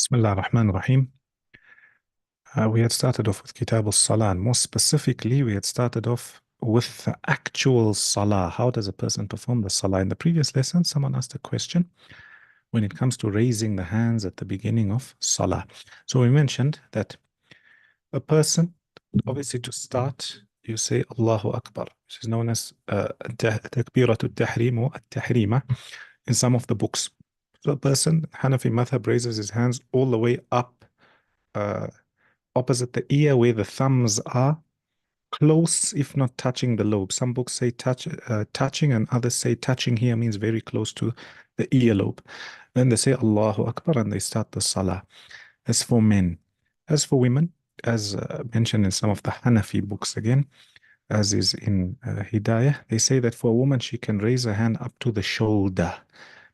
Bismillah ar-Rahman ar-Rahim. We had started off with Kitab al-Salah, and more specifically, we had started off with the actual Salah. How does a person perform the Salah? In the previous lesson, someone asked a question when it comes to raising the hands at the beginning of Salah. So we mentioned that a person, obviously to start, you say Allahu Akbar, which is known as Takbiratul Tahrim or At-Tahrima in some of the books. So a person, Hanafi Madhab, raises his hands all the way up uh, opposite the ear where the thumbs are, close if not touching the lobe. Some books say touching, and others say touching here means very close to the earlobe. Then they say Allahu Akbar and they start the Salah. As for men. As for women, as mentioned in some of the Hanafi books again, as is in Hidayah, they say that for a woman she can raise her hand up to the shoulder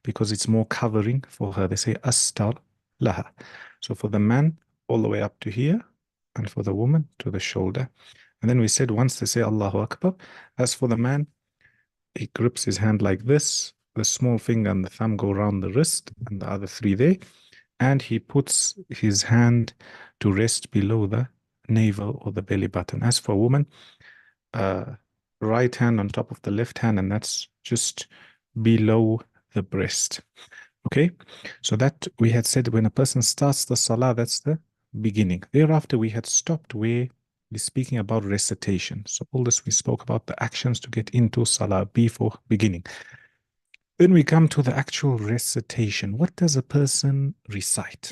because it's more covering for her. They say astar laha. So for the man, all the way up to here, and for the woman, to the shoulder. And then we said once they say Allahu Akbar, as for the man, he grips his hand like this, the small finger and the thumb go around the wrist, and the other three there, and he puts his hand to rest below the navel or the belly button. As for a woman, right hand on top of the left hand, and that's just below the breast. Okay, so that we had said when a person starts the salah, that's the beginning. Thereafter, we had stopped where we're speaking about recitation. So all this we spoke about the actions to get into salah before beginning. Then we come to the actual recitation. What does a person recite?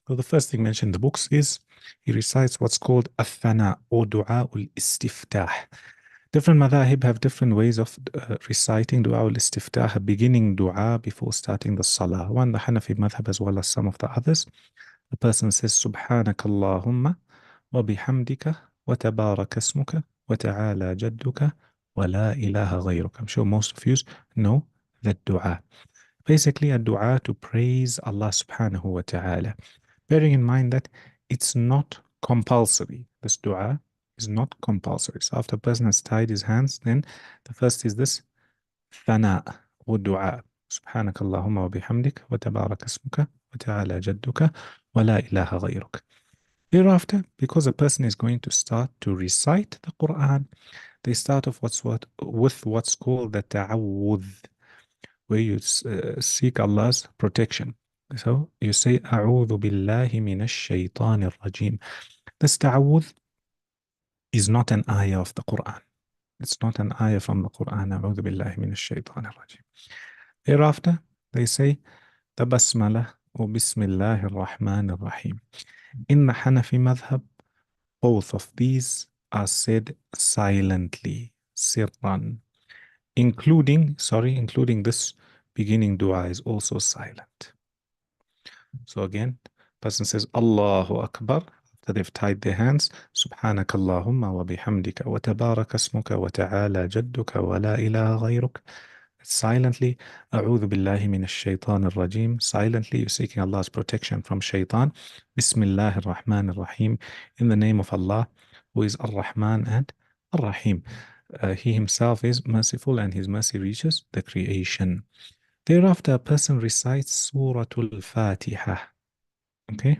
So the first thing mentioned in the books is he recites what's called athana or dua ul-istiftah. Different madhahib have different ways of reciting dua ul-istiftah, a beginning dua before starting the salah. One, the Hanafi madhab as well as some of the others. The person says, Subhanaka Allahumma wa bihamdika wa tabaraka ismuka wa ta'ala jadduka wa la ilaha ghayruk. I'm sure most of you know that dua. Basically, a dua to praise Allah subhanahu wa ta'ala. Bearing in mind that it's not compulsory. This dua is not compulsory. So after a person has tied his hands, then the first is this thana or dua. سبحانك اللهم وبحمدك وتبارك اسمك وتعالى جدك ولا إله غيرك. Thereafter, because a person is going to start to recite the Quran, they start off with what's called the ta'awudh, where you seek Allah's protection. So you say, أعوذ بالله من الشيطان الرجيم. This ta'awudh is not an ayah of the Quran. It's not an ayah from the Quran. أعوذ بالله من الشيطان الرجيم. Thereafter, they say, the basmalah or Bismillah ar-Rahman ar-Rahim. In the Hanafi madhab, both of these are said silently, sirran, including this beginning dua is also silent. So again, person says Allahu Akbar after they've tied their hands. Subhanaka Allahumma wa bihamdika wa tabaraka ismuka wa ta'ala jadduka wa la ilaha ghayruk. Silently, A'udhu billahi minash shaitanir rajim. Silently, you're seeking Allah's protection from shaitan. Bismillahir Rahmanir Rahim. In the name of Allah, who is Ar-Rahman and Ar-Rahim. He himself is merciful and his mercy reaches the creation. Thereafter, a person recites Suratul Fatiha. Okay?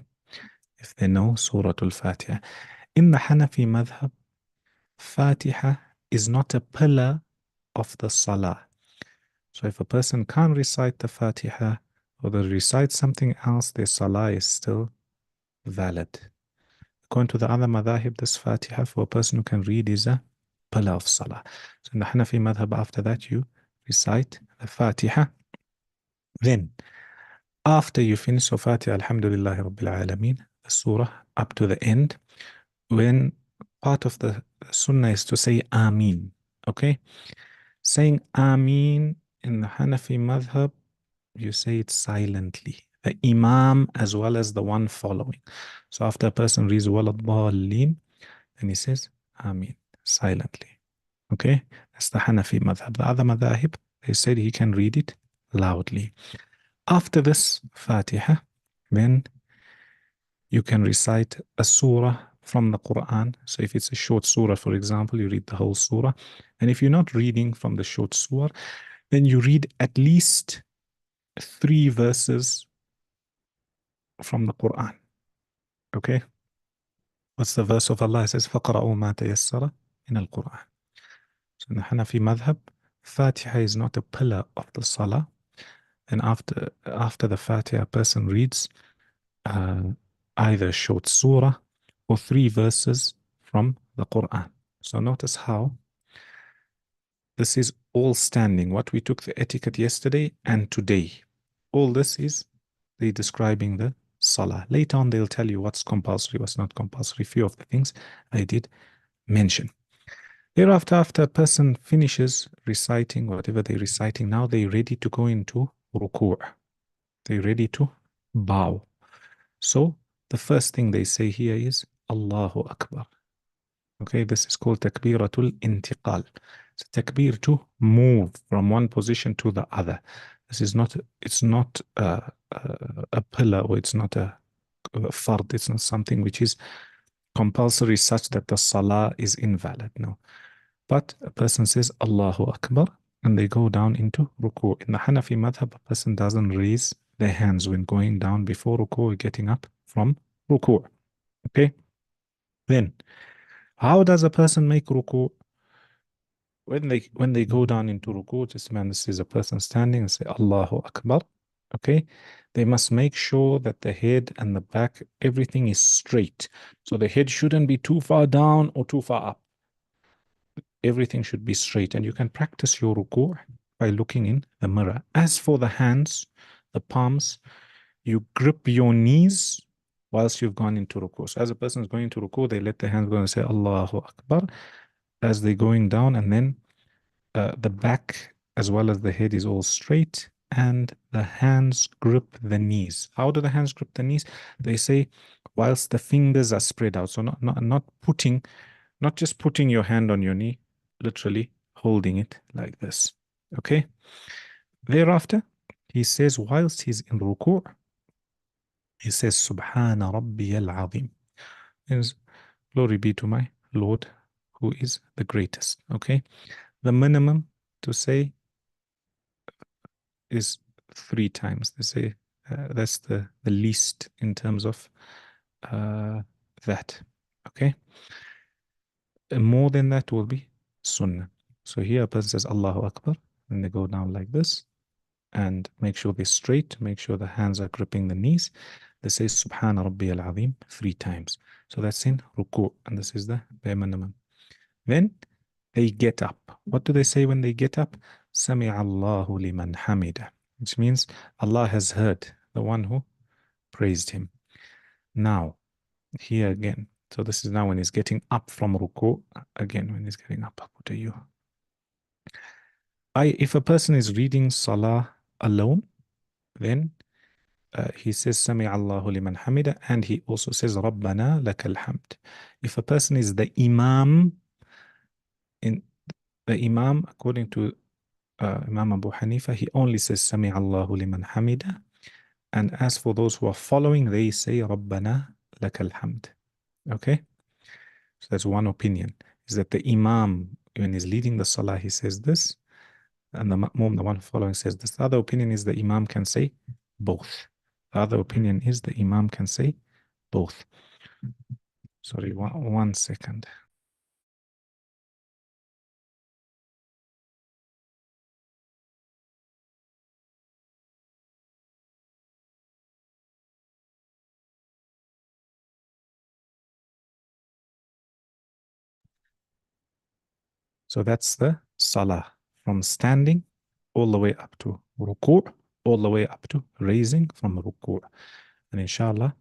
If they know Suratul Fatiha. In the Hanafi madhab, Fatiha is not a pillar of the Salah. So if a person can't recite the Fatiha or they recite something else, their Salah is still valid. According to the other madhahib, this Fatiha for a person who can read is a pillar of Salah. So in the Hanafi madhab, after that, you recite the Fatiha. Then, after you finish so Fatiha, Alhamdulillahi Rabbil Alameen, the surah up to the end, when part of the sunnah is to say Ameen. Okay? Saying Ameen in the Hanafi madhab, you say it silently. The Imam as well as the one following. So after a person reads Waladhalleen, then he says Ameen silently. Okay? That's the Hanafi madhab. The other madhahib, they said he can read it loudly. After this Fatiha, then you can recite a surah from the Quran. So if it's a short surah, for example, you read the whole surah. And if you're not reading from the short surah, then you read at least 3 verses from the Quran. Okay? What's the verse of Allah? It says, فَقْرَأُوا مَا تَيَسَّرَ in al-Quran. So in the Hanafi madhab, Fatiha is not a pillar of the Salah. And after the Fatiha, a person reads uh, either a short surah or 3 verses from the Quran. So notice how this is all standing. What we took the etiquette yesterday and today. All this is they describing the Salah. Later on, they'll tell you what's compulsory, what's not compulsory. Few of the things I did mention. Thereafter, after a person finishes reciting whatever they're reciting, now they're ready to go into ruku'. They're ready to bow. So the first thing they say here is Allahu Akbar. Okay, this is called takbiratul intiqal. It's a takbir to move from one position to the other. This is not, it's not a pillar, or it's not a fard. It's not something which is compulsory such that the salah is invalid. No. But a person says Allahu Akbar and they go down into ruku'. In the Hanafi madhab, a person doesn't raise their hands when going down before ruku' or getting up from ruku'. Okay? Then, how does a person make ruku'? When they go down into ruku', just man, this is a person standing and say Allahu Akbar. Okay? They must make sure that the head and the back, everything is straight. So the head shouldn't be too far down or too far up. Everything should be straight, and you can practice your ruku' by looking in the mirror. As for the hands, the palms, you grip your knees whilst you've gone into ruku'. So as a person is going into ruku', they let their hands go and say Allahu Akbar as they're going down, and then the back as well as the head is all straight, and the hands grip the knees. How do the hands grip the knees? They say whilst the fingers are spread out. So not just putting your hand on your knee, literally holding it like this. Okay? Thereafter, he says, whilst he's in ruku', he says, Subhana Rabbiyal Azim. Means, glory be to my Lord, who is the greatest. Okay? The minimum to say is 3 times. They say that's the least in terms of that. Okay? More than that will be sunnah. So here a person says Allahu Akbar, and they go down like this, and make sure they're straight, make sure the hands are gripping the knees. They say Subhana Rabbi al-Azim 3 times. So that's in ruku', and this is the bare minimum. Then they get up. What do they say when they get up? Sami'a Allahu liman hamida, which means Allah has heard the one who praised him. Now, here again, so this is now when he's getting up from ruku'. Again, when he's getting up, what do you? If a person is reading Salah alone, then he says Sami'a Allahu liman hamida, and he also says Rabbana lakal hamd. If a person is the Imam, according to Imam Abu Hanifa, he only says Sami'a Allahu liman hamida, and as for those who are following, they say Rabbana lakal hamd. Okay, so that's one opinion, is that the Imam, when he's leading the Salah, he says this, and the Ma'mum, the one following, says this. The other opinion is the Imam can say both. The other opinion is the Imam can say both. Sorry, one second. So that's the Salah, from standing all the way up to ruku', all the way up to raising from ruku'. And inshallah,